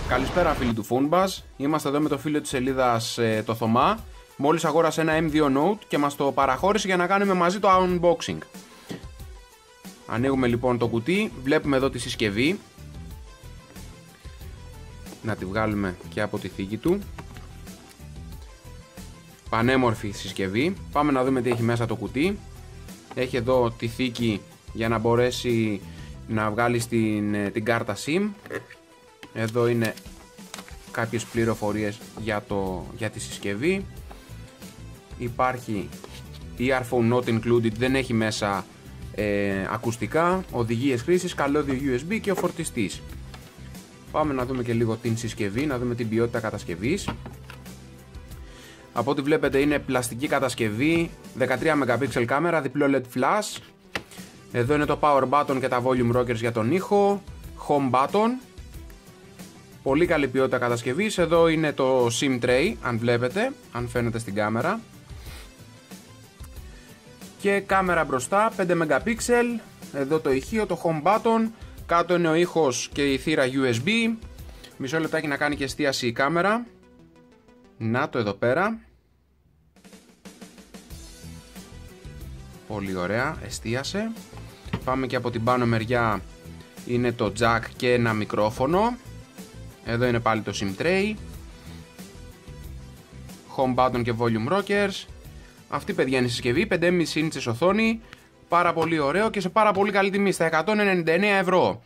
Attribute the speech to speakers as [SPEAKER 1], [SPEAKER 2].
[SPEAKER 1] Καλησπέρα φίλοι του Phonebass. Είμαστε εδώ με το φίλο της σελίδας το Θωμά. Μόλις αγόρασε ένα M2 Note και μας το παραχώρησε για να κάνουμε μαζί το unboxing. Ανοίγουμε λοιπόν το κουτί, βλέπουμε εδώ τη συσκευή. Να τη βγάλουμε και από τη θήκη του. Πανέμορφη συσκευή. Πάμε να δούμε τι έχει μέσα το κουτί. Έχει εδώ τη θήκη για να μπορέσει να βγάλει την κάρτα SIM. Εδώ είναι κάποιες πληροφορίες για τη συσκευή. Υπάρχει earphone not included, δεν έχει μέσα ακουστικά, οδηγίες χρήσης, καλώδιο USB και ο φορτιστής. Πάμε να δούμε και λίγο την συσκευή, να δούμε την ποιότητα κατασκευής. Από ό,τι βλέπετε είναι πλαστική κατασκευή, 13 MP κάμερα, διπλό LED flash. Εδώ είναι το power button και τα volume rockers για τον ήχο, home button. Πολύ καλή ποιότητα κατασκευής. Εδώ είναι το SIM tray, αν βλέπετε, αν φαίνεται στην κάμερα. Και κάμερα μπροστά, 5 MP. Εδώ το ηχείο, το home button. Κάτω είναι ο ήχος και η θύρα USB. Μισό λεπτάκι να κάνει και εστίαση η κάμερα. Να το εδώ πέρα. Πολύ ωραία, εστίασε. Πάμε και από την πάνω μεριά. Είναι το jack και ένα μικρόφωνο. Εδώ είναι πάλι το SIM tray, home button και volume rockers. Αυτή παιδιά είναι η συσκευή, 5,5 ίντσες οθόνη. Πάρα πολύ ωραίο και σε πάρα πολύ καλή τιμή, στα 199 ευρώ.